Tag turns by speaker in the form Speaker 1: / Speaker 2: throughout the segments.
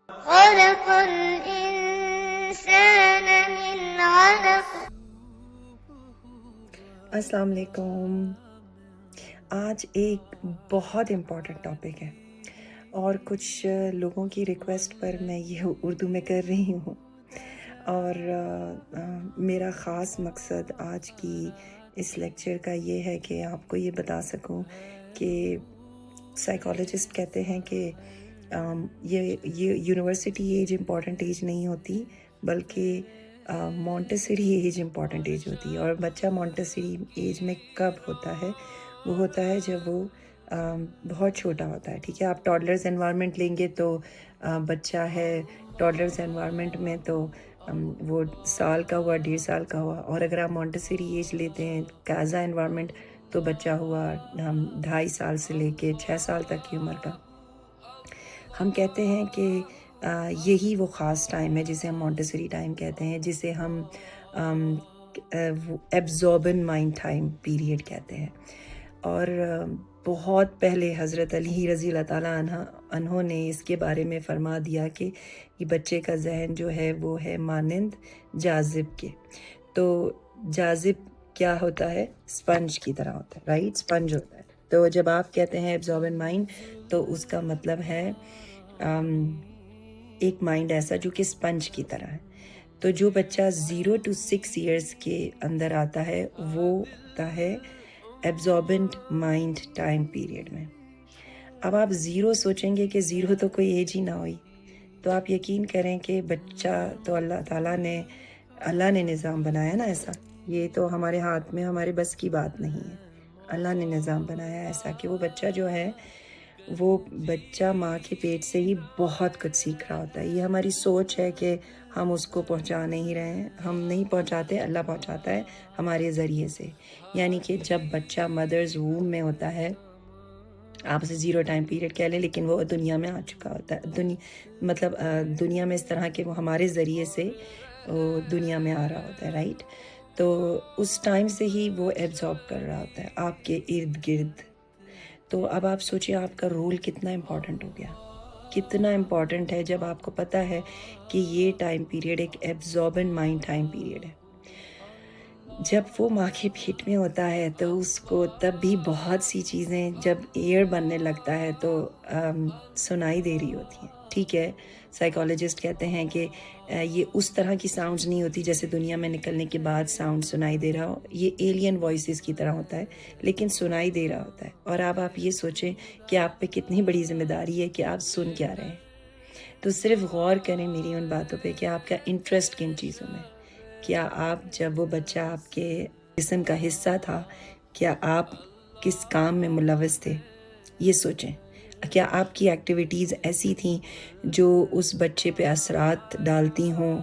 Speaker 1: خلق الإنسان من علق.
Speaker 2: السلام علیکم. آج ایک بہت امپورٹنٹ ٹاپک ہے اور کچھ لوگوں کی ریکویسٹ پر میں یہ اردو میں کر رہی ہوں، اور میرا خاص مقصد آج کی اس لیکچر کا یہ ہے کہ آپ کو یہ بتا سکوں کہ سائیکالوجسٹ کہتے ہیں کہ یہ یونیورسٹی ایج امپورٹنٹ ایج نہیں ہوتی، بلکہ مونٹیسری ایج امپورٹنٹ ایج ہوتی ہے. اور بچہ مونٹیسری ایج میں کب ہوتا ہے؟ وہ ہوتا ہے جب وہ بہت چھوٹا ہوتا ہے. ٹھیک ہے، آپ ٹاڈلرز انوائرمنٹ لیں گے تو بچہ ہے ٹاڈلرز انوائرمنٹ میں تو وہ سال کا ہوا، 1.5 سال کا ہوا. اور اگر آپ مونٹیسری ایج لیتے ہیں کازا انوائرمنٹ تو بچہ ہوا 2.5 سال سے لے کے 6 سال تک کی عمر کا. ہم کہتے ہیں کہ یہی وہ خاص ٹائم ہے جسے ہم مونٹیسری ٹائم کہتے ہیں، جسے ہم ایبزوربن مائنڈ ٹائم پیریڈ کہتے ہیں. اور بہت پہلے حضرت علی رضی اللہ تعالیٰ عنہ نے اس کے بارے میں فرما دیا کہ یہ بچے کا ذہن جو ہے وہ ہے مانند جاذب کے. تو جاذب کیا ہوتا ہے؟ اسپنج کی طرح ہوتا ہے، رائٹ؟ اسپنج ہوتا ہے. تو جب آپ کہتے ہیں ایبزوربن مائنڈ تو اس کا مطلب ہے ایک مائنڈ ایسا جو کہ اسپنج کی طرح ہے. تو جو بچہ 0 to 6 ایئرس کے اندر آتا ہے وہ ہوتا ہے ایبزوربنٹ مائنڈ ٹائم پیریڈ میں. اب آپ 0 سوچیں گے کہ 0 تو کوئی ایج ہی نہ ہوئی، تو آپ یقین کریں کہ بچہ تو اللہ نے نظام بنایا نا ایسا. یہ تو ہمارے ہاتھ میں، ہمارے بس کی بات نہیں ہے. اللہ نے نظام بنایا ایسا کہ وہ بچہ جو ہے وہ بچہ ماں کے پیٹ سے ہی بہت کچھ سیکھ رہا ہوتا ہے. یہ ہماری سوچ ہے کہ ہم اس کو پہنچا نہیں رہے ہیں، ہم نہیں پہنچاتے، اللہ پہنچاتا ہے ہمارے ذریعے سے. یعنی کہ جب بچہ مدرز ووم میں ہوتا ہے، آپ اسے 0 ٹائم پیریڈ کہہ لیں، لیکن وہ دنیا میں آ چکا ہوتا ہے. دنیا میں اس طرح کہ وہ ہمارے ذریعے سے دنیا میں آ رہا ہوتا ہے، رائٹ؟ تو اس ٹائم سے ہی وہ ایبزارب کر رہا ہوتا ہے آپ کے ارد گرد. تو اب آپ سوچیں آپ کا رول کتنا امپورٹنٹ ہو گیا، کتنا امپورٹنٹ ہے جب آپ کو پتہ ہے کہ یہ ٹائم پیریڈ ایک ایبزوربنٹ مائنڈ ٹائم پیریڈ ہے. جب وہ ماں کے پیٹ میں ہوتا ہے تو اس کو تب بھی بہت سی چیزیں جب ایئر بننے لگتا ہے تو سنائی دے رہی ہوتی ہیں. ٹھیک ہے، سائیکالوجسٹ کہتے ہیں کہ یہ اس طرح کی ساؤنڈز نہیں ہوتی جیسے دنیا میں نکلنے کے بعد ساؤنڈ سنائی دے رہا ہو. یہ ایلین وائسز کی طرح ہوتا ہے لیکن سنائی دے رہا ہوتا ہے. اور اب آپ یہ سوچیں کہ آپ پہ کتنی بڑی ذمہ داری ہے کہ آپ سن کیا رہے ہیں. تو صرف غور کریں میری ان باتوں پہ کہ آپ کا انٹرسٹ کن چیزوں میں. کیا آپ جب وہ بچہ آپ کے جسم کا حصہ تھا، کیا آپ کس کام میں ملوث تھے؟ یہ سوچیں. کیا آپ کی ایکٹیویٹیز ایسی تھیں جو اس بچے پہ اثرات ڈالتی ہوں،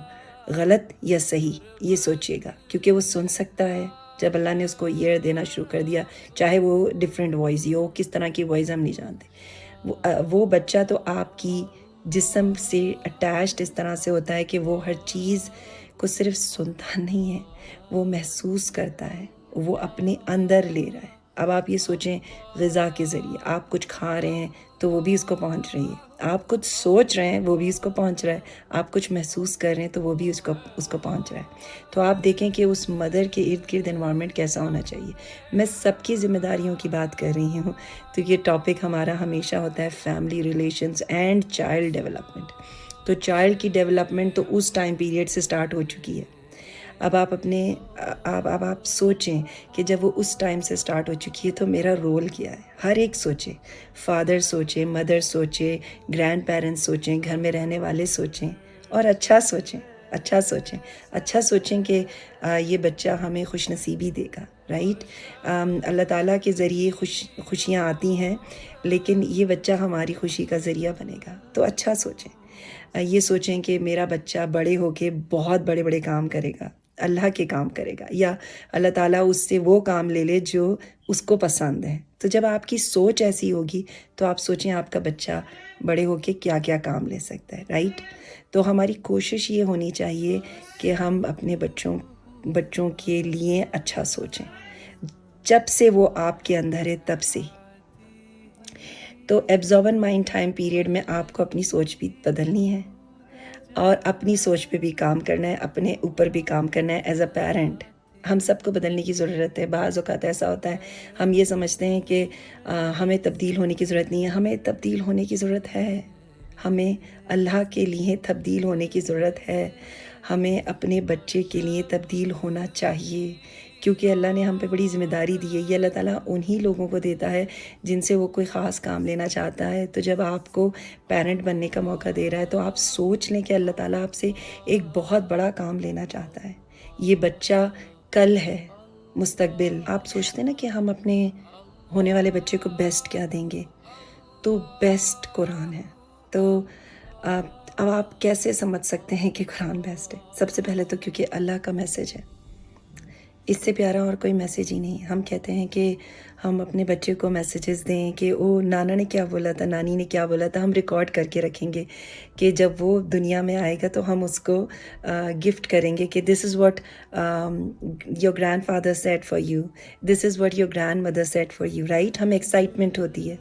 Speaker 2: غلط یا صحیح؟ یہ سوچیے گا، کیونکہ وہ سن سکتا ہے. جب اللہ نے اس کو ایئر دینا شروع کر دیا، چاہے وہ ڈیفرنٹ وائس ہی ہو، کس طرح کی وائس ہم نہیں جانتے، وہ بچہ تو آپ کی جسم سے اٹیچڈ اس طرح سے ہوتا ہے کہ وہ ہر چیز کو صرف سنتا نہیں ہے، وہ محسوس کرتا ہے، وہ اپنے اندر لے رہا ہے. اب آپ یہ سوچیں، غذا کے ذریعے آپ کچھ کھا رہے ہیں تو وہ بھی اس کو پہنچ رہی ہے، آپ کچھ سوچ رہے ہیں وہ بھی اس کو پہنچ رہا ہے، آپ کچھ محسوس کر رہے ہیں تو وہ بھی اس کو پہنچ رہا ہے. تو آپ دیکھیں کہ اس مدر کے ارد گرد انوائرمنٹ کیسا ہونا چاہیے. میں سب کی ذمہ داریوں کی بات کر رہی ہوں. تو یہ ٹاپک ہمارا ہمیشہ ہوتا ہے family relations and child development. تو چائلڈ کی ڈیولپمنٹ تو اس ٹائم پیریڈ سے سٹارٹ ہو چکی ہے. اب آپ سوچیں کہ جب وہ اس ٹائم سے سٹارٹ ہو چکی ہے تو میرا رول کیا ہے. ہر ایک سوچے، فادر سوچے، مدر سوچے، گرینڈ پیرنٹس سوچیں، گھر میں رہنے والے سوچیں، اور اچھا سوچیں کہ یہ بچہ ہمیں خوش نصیبی دے گا، رائٹ؟ اللہ تعالیٰ کے ذریعے خوشیاں آتی ہیں، لیکن یہ بچہ ہماری خوشی کا ذریعہ بنے گا. تو اچھا سوچیں. یہ سوچیں کہ میرا بچہ بڑے ہو کے بہت بڑے بڑے کام کرے گا، اللہ کے کام کرے گا، یا اللہ تعالیٰ اس سے وہ کام لے لے جو اس کو پسند ہے. تو جب آپ کی سوچ ایسی ہوگی تو آپ سوچیں آپ کا بچہ بڑے ہو کے کیا کیا کام لے سکتا ہے، رائٹ؟ تو ہماری کوشش یہ ہونی چاہیے کہ ہم اپنے بچوں کے لیے اچھا سوچیں جب سے وہ آپ کے اندر ہے تب سے. تو ایبزوربن مائنڈ ٹائم پیریڈ میں آپ کو اپنی سوچ بھی بدلنی ہے. اور اپنی سوچ پہ بھی کام کرنا ہے، اپنے اوپر بھی کام کرنا ہے ایز اے پیرنٹ. ہم سب کو بدلنے کی ضرورت ہے. بعض اوقات ایسا ہوتا ہے ہم یہ سمجھتے ہیں کہ ہمیں تبدیل ہونے کی ضرورت نہیں ہے. ہمیں تبدیل ہونے کی ضرورت ہے. ہمیں اللہ کے لیے تبدیل ہونے کی ضرورت ہے. ہمیں اپنے بچے کے لیے تبدیل ہونا چاہیے، کیونکہ اللہ نے ہم پہ بڑی ذمہ داری دی ہے. یہ اللہ تعالیٰ انہی لوگوں کو دیتا ہے جن سے وہ کوئی خاص کام لینا چاہتا ہے. تو جب آپ کو پیرنٹ بننے کا موقع دے رہا ہے تو آپ سوچ لیں کہ اللہ تعالیٰ آپ سے ایک بہت بڑا کام لینا چاہتا ہے. یہ بچہ کل ہے، مستقبل. آپ سوچتے ہیں نا کہ ہم اپنے ہونے والے بچے کو بیسٹ کیا دیں گے، تو بیسٹ قرآن ہے. تو اب آپ کیسے سمجھ سکتے ہیں کہ قرآن بیسٹ ہے؟ سب سے پہلے تو کیونکہ اللہ کا میسج ہے. اس سے پیارا اور کوئی میسج ہی نہیں. ہم کہتے ہیں کہ ہم اپنے بچے کو میسیجز دیں کہ او نانا نے کیا بولا تھا، نانی نے کیا بولا تھا. ہم ریکارڈ کر کے رکھیں گے کہ جب وہ دنیا میں آئے گا تو ہم اس کو گفٹ کریں گے کہ this is what your grandfather set for you, this is what your grandmother set for you, right. ہمیں ایکسائٹمنٹ ہوتی ہے.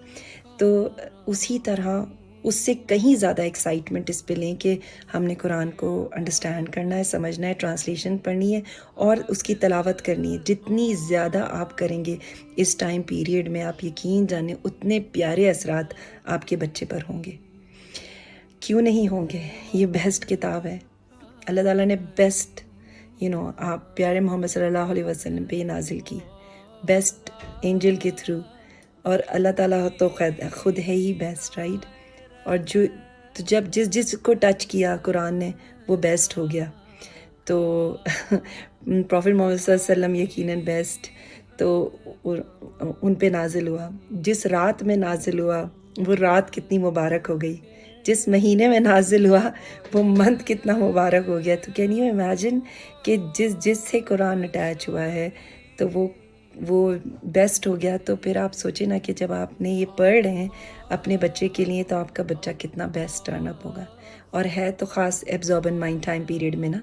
Speaker 2: تو اسی طرح اس سے کہیں زیادہ ایکسائٹمنٹ اس پہ لیں کہ ہم نے قرآن کو انڈرسٹینڈ کرنا ہے، سمجھنا ہے، ٹرانسلیشن پڑھنی ہے اور اس کی تلاوت کرنی ہے. جتنی زیادہ آپ کریں گے اس ٹائم پیریڈ میں، آپ یقین جانیں اتنے پیارے اثرات آپ کے بچے پر ہوں گے. کیوں نہیں ہوں گے؟ یہ بیسٹ کتاب ہے. اللہ تعالیٰ نے بیسٹ آپ پیارے محمد صلی اللہ علیہ وسلم پہ یہ نازل کی، بیسٹ اینجل کے تھرو. اور اللہ تعالیٰ تو خود ہے ہی بیسٹ، رائٹ. اور جب جس کو ٹچ کیا قرآن نے وہ بیسٹ ہو گیا. تو پروفٹ محمد صلی اللہ علیہ وسلم یقیناً بیسٹ. تو ان پہ نازل ہوا. جس رات میں نازل ہوا وہ رات کتنی مبارک ہو گئی. جس مہینے میں نازل ہوا وہ منتھ کتنا مبارک ہو گیا. تو کین یو امیجن کہ جس سے قرآن اٹیچ ہوا ہے تو وہ بیسٹ ہو گیا. تو پھر آپ سوچیں نا کہ جب آپ نے یہ پڑھ رہے ہیں اپنے بچے کے لیے تو آپ کا بچہ کتنا بیسٹ ٹرن اپ ہوگا. اور ہے تو خاص ایبزاربنٹ مائنڈ ٹائم پیریڈ میں نا،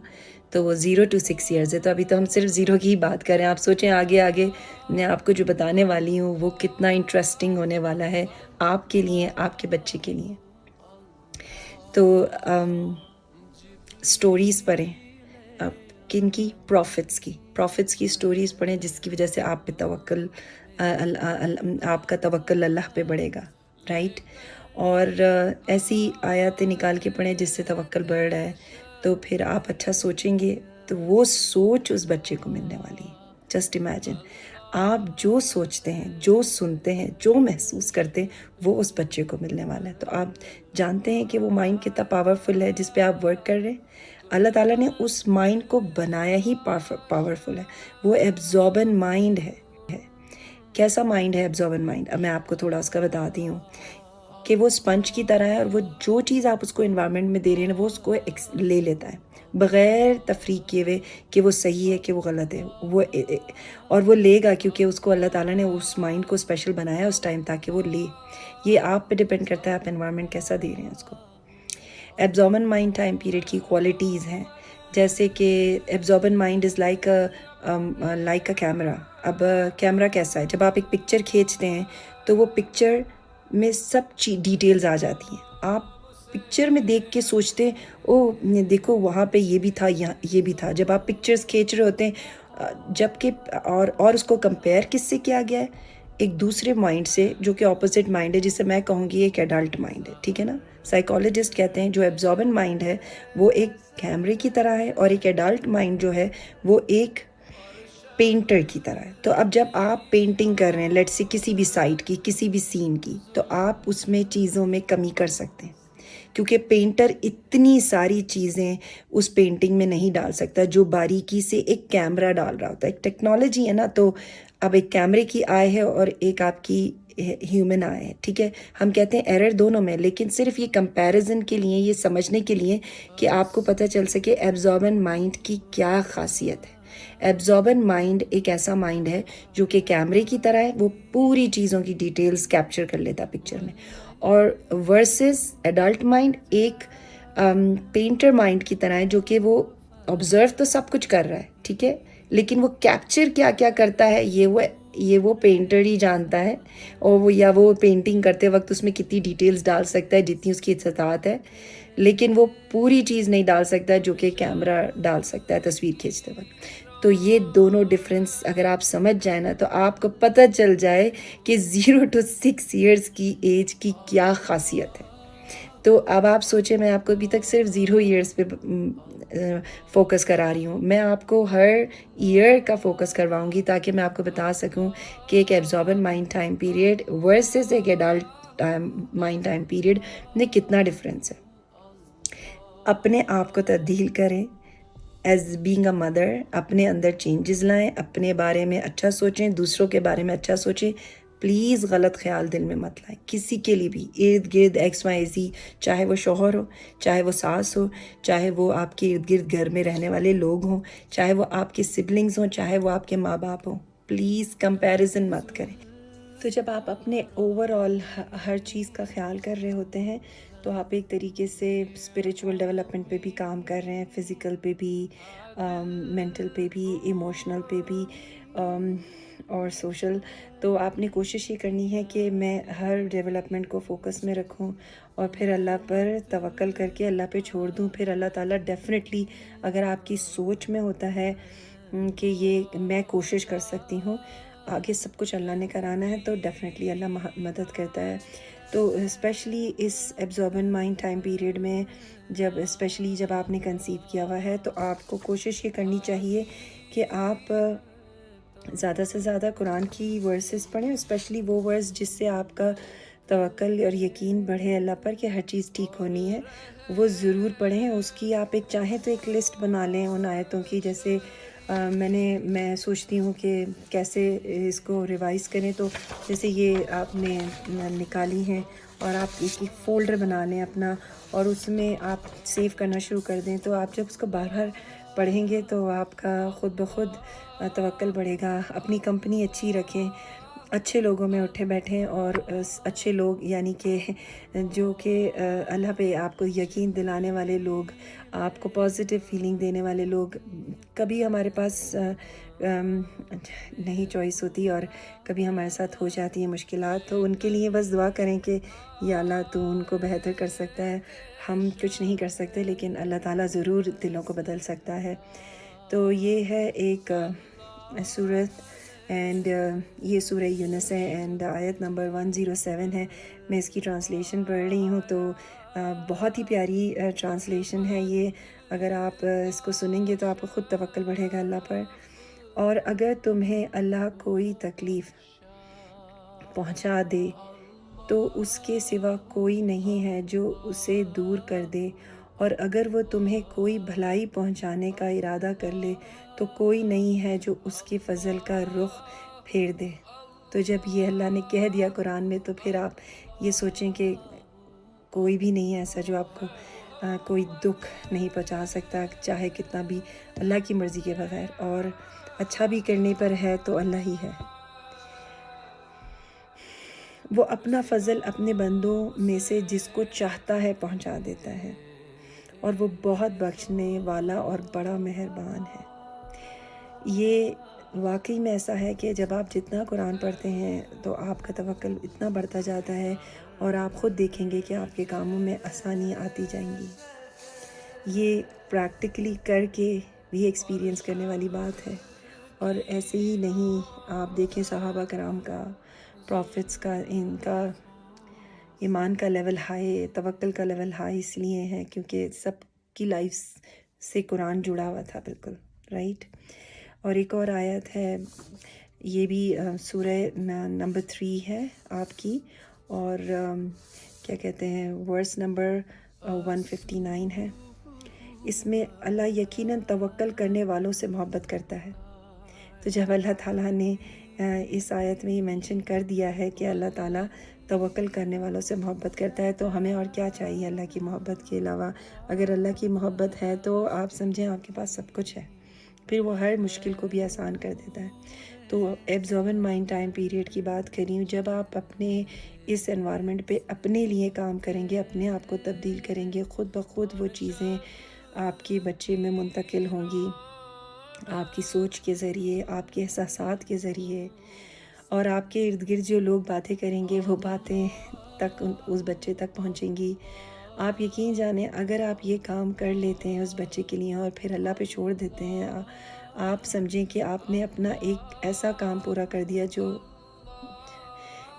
Speaker 2: تو وہ 0 to 6 ایئرز ہے. تو ابھی تو ہم صرف 0 کی ہی بات کر رہے ہیں. آپ سوچیں آگے میں آپ کو جو بتانے والی ہوں وہ کتنا انٹرسٹنگ ہونے والا ہے آپ کے لیے، آپ کے بچے کے لیے. تو سٹوریز پڑھیں. کن کی؟ پروفٹس کی سٹوریز پڑھیں، جس کی وجہ سے آپ پہ توکل، آپ کا توکل اللہ پہ بڑھے گا، رائٹ. اور ایسی آیاتیں نکال کے پڑھیں جس سے توکل بڑھ رہا ہے. تو پھر آپ اچھا سوچیں گے تو وہ سوچ اس بچے کو ملنے والی ہے. جسٹ امیجن آپ جو سوچتے ہیں، جو سنتے ہیں، جو محسوس کرتے ہیں وہ اس بچے کو ملنے والا ہے. تو آپ جانتے ہیں کہ وہ مائنڈ کتنا پاورفل ہے جس پہ آپ ورک کر رہے ہیں. اللہ تعالیٰ نے اس مائنڈ کو بنایا ہی پاورفل ہے. وہ ایبزاربن مائنڈ ہے. کیسا مائنڈ ہے ایبزاربن مائنڈ؟ اب میں آپ کو تھوڑا اس کا بتاتی ہوں کہ وہ اسپنج کی طرح ہے، اور وہ جو چیز آپ اس کو انوائرمنٹ میں دے رہے ہیں وہ اس کو لے لیتا ہے بغیر تفریق کیے ہوئے کہ وہ صحیح ہے کہ وہ غلط ہے. اور وہ لے گا کیونکہ اس کو اللہ تعالیٰ نے اس مائنڈ کو اسپیشل بنایا اس ٹائم تاکہ وہ لے. یہ آپ پہ ڈپینڈ کرتا ہے آپ انوائرمنٹ کیسا دے رہے ہیں اس کو. ایبزاربن مائنڈ ٹائم پیریڈ کی کوالٹیز ہیں، جیسے کہ absorbent mind is like a camera. اب کیمرہ کیسا ہے؟ جب آپ ایک پکچر کھینچتے ہیں تو وہ پکچر میں سب ڈیٹیلز آ جاتی ہیں. آپ پکچر میں دیکھ کے سوچتے ہیں او دیکھو وہاں پہ یہ بھی تھا، یہاں یہ بھی تھا. جب آپ پکچرز کھینچ رہے ہوتے ہیں جب کہ اور اس کو کمپیئر کس سے کیا گیا ہے؟ ایک دوسرے مائنڈ سے جو کہ اپوزٹ مائنڈ ہے، جسے میں کہوں گی ایک ایڈلٹ مائنڈ ہے. ٹھیک ہے نا؟ سائیکالوجسٹ کہتے ہیں جو ایبزاربن مائنڈ ہے وہ ایک کیمرے کی طرح ہے، اور ایک ایڈلٹ مائنڈ جو ہے وہ ایک پینٹر کی طرح ہے. تو اب جب آپ پینٹنگ کر رہے ہیں لیٹ سے کسی بھی سائٹ کی، کسی بھی سین کی، تو آپ اس میں چیزوں میں کمی کر سکتے ہیں کیونکہ پینٹر اتنی ساری چیزیں اس پینٹنگ میں نہیں ڈال سکتا جو باریکی سے ایک کیمرہ ڈال رہا ہوتا ہے. ایک ٹیکنالوجی ہے نا، تو اب ایک کیمرے کی آئی ہے اور ایک آپ کی ہیومن آئی ہے. ٹھیک ہے، ہم کہتے ہیں ایرر دونوں میں، لیکن صرف یہ کمپیریزن کے لیے، یہ سمجھنے کے لیے کہ آپ کو پتہ چل سکے ایبزاربن مائنڈ کی کیا خاصیت ہے. ایبزاربن مائنڈ ایک ایسا مائنڈ ہے جو کہ کیمرے کی طرح ہے، وہ پوری چیزوں کی ڈیٹیلز کیپچر کر لیتا پکچر میں. اور ورسز ایڈلٹ مائنڈ ایک پینٹر مائنڈ کی طرح ہے جو کہ وہ آبزرو تو سب کچھ کر رہا ہے، ٹھیک ہے، لیکن وہ کیپچر کیا کیا کرتا ہے یہ وہ یہ وہ پینٹر ہی جانتا ہے، اور وہ پینٹنگ کرتے وقت اس میں کتنی ڈیٹیلز ڈال سکتا ہے جتنی اس کی استطاعت ہے، لیکن وہ پوری چیز نہیں ڈال سکتا جو کہ کیمرہ ڈال سکتا ہے تصویر کھینچتے وقت۔ تو یہ دونوں ڈفرینس اگر آپ سمجھ جائیں نا تو آپ کو پتہ چل جائے کہ 0 to 6 ایئرس کی ایج کی کیا خاصیت ہے۔ تو اب آپ سوچیں، میں آپ کو ابھی تک صرف 0 ایئرس پہ فوکس کرا رہی ہوں، میں آپ کو ہر ایئر کا فوکس کرواؤں گی تاکہ میں آپ کو بتا سکوں کہ ایک ایبزاربنٹ مائنڈ ٹائم پیریڈ ورسز ایک ایڈلٹ مائنڈ ٹائم پیریڈ میں کتنا ڈفرینس ہے۔ اپنے آپ کو تبدیل کریں، ایز بینگ اے مدر اپنے اندر چینجز لائیں، اپنے بارے میں اچھا سوچیں، دوسروں کے بارے میں اچھا سوچیں، پلیز غلط خیال دل میں مت لائیں کسی کے لیے بھی، ارد گرد XYZ، چاہے وہ شوہر ہو، چاہے وہ ساس ہو، چاہے وہ آپ کے ارد گرد گھر میں رہنے والے لوگ ہوں، چاہے وہ آپ کے سبلنگز ہوں، چاہے وہ آپ کے ماں باپ ہوں، پلیز کمپیریزن مت کریں۔ تو جب آپ اپنے اوور آل ہر چیز کا خیال کر رہے ہوتے ہیں تو آپ ایک طریقے سے اسپریچول ڈیولپمنٹ پہ بھی کام کر رہے ہیں، فزیکل پہ بھی، مینٹل پہ بھی، ایموشنل پہ بھی، اور سوشل۔ تو آپ نے کوشش یہ کرنی ہے کہ میں ہر ڈیولپمنٹ کو فوکس میں رکھوں اور پھر اللہ پر توکل کر کے اللہ پہ چھوڑ دوں، پھر اللہ تعالیٰ ڈیفینیٹلی، اگر آپ کی سوچ میں ہوتا ہے کہ یہ میں کوشش کر سکتی ہوں، آگے سب کچھ اللہ نے کرانا ہے، تو ڈیفینیٹلی اللہ مدد کرتا ہے۔ تو اسپیشلی اس ایبزاربنٹ مائنڈ ٹائم پیریڈ میں اسپیشلی جب آپ نے کنسیو کیا ہوا ہے تو آپ کو کوشش یہ کرنی چاہیے کہ آپ زیادہ سے زیادہ قرآن کی ورسز پڑھیں، اسپیشلی وہ ورس جس سے آپ کا توکل اور یقین بڑھے اللہ پر کہ ہر چیز ٹھیک ہونی ہے، وہ ضرور پڑھیں۔ اس کی آپ چاہیں تو ایک لسٹ بنا لیں ان آیتوں کی، جیسے میں سوچتی ہوں کہ کیسے اس کو ریوائز کریں، تو جیسے یہ آپ نے نکالی ہیں اور آپ ایک فولڈر بنا لیں اپنا، اور اس میں آپ سیو کرنا شروع کر دیں، تو آپ جب اس کو بار بار پڑھیں گے تو آپ کا خود بخود توکل بڑھے گا۔ اپنی کمپنی اچھی رکھیں، اچھے لوگوں میں اٹھے بیٹھیں، اور اچھے لوگ یعنی کہ جو کہ اللہ پہ آپ کو یقین دلانے والے لوگ، آپ کو پازیٹیو فیلنگ دینے والے لوگ۔ کبھی ہمارے پاس نہیں چوائس ہوتی اور کبھی ہمارے ساتھ ہو جاتی ہیں مشکلات، تو ان کے لیے بس دعا کریں کہ یا اللہ تو ان کو بہتر کر سکتا ہے، ہم کچھ نہیں کر سکتے، لیکن اللہ تعالیٰ ضرور دلوں کو بدل سکتا ہے۔ تو یہ ہے ایک سورت، اینڈ یہ سورہ یونس ہے، اینڈ آیت نمبر 107 ہے۔ میں اس کی ٹرانسلیشن پڑھ رہی ہوں، تو بہت ہی پیاری ٹرانسلیشن ہے یہ۔ اگر آپ اس کو سنیں گے تو آپ کو خود توکل بڑھے گا اللہ پر۔ اور اگر تمہیں اللہ کوئی تکلیف پہنچا دے تو اس کے سوا کوئی نہیں ہے جو اسے دور کر دے، اور اگر وہ تمہیں کوئی بھلائی پہنچانے کا ارادہ کر لے تو کوئی نہیں ہے جو اس کے فضل کا رخ پھیر دے۔ تو جب یہ اللہ نے کہہ دیا قرآن میں، تو پھر آپ یہ سوچیں کہ کوئی بھی نہیں ہے ایسا جو آپ کو کوئی دکھ نہیں پہنچا سکتا، چاہے کتنا بھی، اللہ کی مرضی کے بغیر، اور اچھا بھی کرنے پر ہے تو اللہ ہی ہے۔ وہ اپنا فضل اپنے بندوں میں سے جس کو چاہتا ہے پہنچا دیتا ہے، اور وہ بہت بخشنے والا اور بڑا مہربان ہے۔ یہ واقعی میں ایسا ہے کہ جب آپ جتنا قرآن پڑھتے ہیں تو آپ کا توکل اتنا بڑھتا جاتا ہے، اور آپ خود دیکھیں گے کہ آپ کے کاموں میں آسانی آتی جائیں گی۔ یہ پریکٹیکلی کر کے بھی ایکسپیرینس کرنے والی بات ہے، اور ایسے ہی نہیں، آپ دیکھیں صحابہ کرام کا، پروفٹس کا، ان کا ایمان کا لیول ہائی، توکل کا لیول ہائی اس لیے ہے کیونکہ سب کی لائف سے قرآن جڑا ہوا تھا، بالکل رائٹ۔ اور ایک اور آیت ہے، یہ بھی سورہ نمبر 3 ہے آپ کی، اور کیا کہتے ہیں، ورس نمبر 159 ہے۔ اس میں اللہ یقیناً توکل کرنے والوں سے محبت کرتا ہے۔ تو جب اللہ تعالیٰ نے اس آیت میں یہ مینشن کر دیا ہے کہ اللہ تعالیٰ توکل کرنے والوں سے محبت کرتا ہے، تو ہمیں اور کیا چاہیے اللہ کی محبت کے علاوہ؟ اگر اللہ کی محبت ہے تو آپ سمجھیں آپ کے پاس سب کچھ ہے، پھر وہ ہر مشکل کو بھی آسان کر دیتا ہے۔ تو ایبزاربنٹ مائنڈ ٹائم پیریڈ کی بات کر رہی ہوں، جب آپ اپنے اس انوائرمنٹ پہ اپنے لیے کام کریں گے، اپنے آپ کو تبدیل کریں گے، خود بخود وہ چیزیں آپ کے بچے میں منتقل ہوں گی، آپ کی سوچ کے ذریعے، آپ کے احساسات کے ذریعے، اور آپ کے ارد گرد جو لوگ باتیں کریں گے وہ باتیں تک اس بچے تک پہنچیں گی. آپ یقین جانیں اگر آپ یہ کام کر لیتے ہیں اس بچے کے لیے اور پھر اللہ پہ چھوڑ دیتے ہیں، آپ سمجھیں کہ آپ نے اپنا ایک ایسا کام پورا کر دیا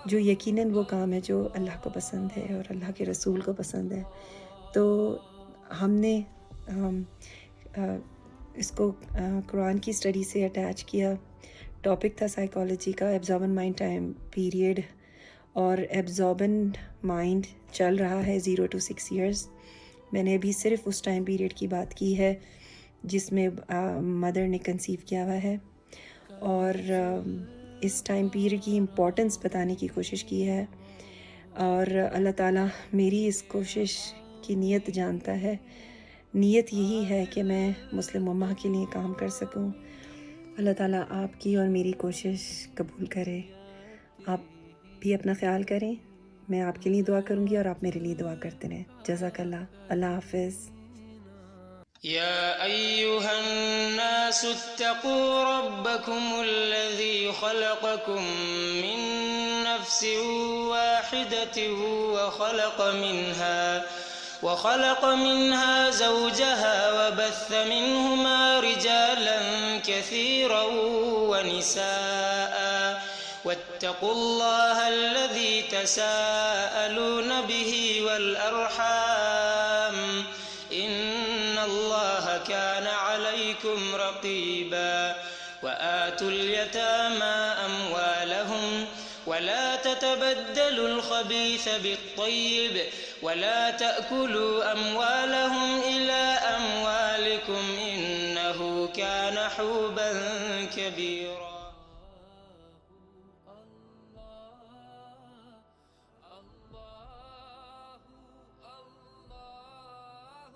Speaker 2: جو یقیناً وہ کام ہے جو اللہ کو پسند ہے اور اللہ کے رسول کو پسند ہے. تو ہم نے اس کو قرآن کی اسٹڈی سے اٹیچ کیا. ٹاپک تھا سائیکالوجی کا، ایبزاربنٹ مائنڈ ٹائم پیریڈ، اور ایبزاربنٹ مائنڈ چل رہا ہے 0 to 6 years. میں نے ابھی صرف اس ٹائم پیریڈ کی بات کی ہے جس میں مدر نے کنسیو کیا ہوا ہے، اور اس ٹائم پیریڈ کی امپورٹنس بتانے کی کوشش کی ہے. اور اللہ تعالیٰ میری اس کوشش کی نیت جانتا ہے. نیت یہی ہے کہ میں مسلم امہ کے لیے کام کر سکوں. اللہ تعالیٰ آپ کی اور میری کوشش قبول کرے. آپ بھی اپنا خیال کریں. میں آپ کے لیے دعا کروں گی اور آپ میرے لیے دعا کرتے رہیں. جزاک اللہ. اللہ حافظ.
Speaker 3: يا أيها الناس اتقوا ربكم الذي خلقكم من نفس واحدة وخلق منها زوجها وبث منهما رجالا كثيرا ونساء واتقوا الله الذي تساءلون به والأرحام إن الله كان عليكم رقيبا. وآتوا اليتامى أموالهم ولا تتبدلوا الخبيث بالطيب ولا تأكلوا أموالهم إلى أموالكم إنه كان حوبا كبيرا.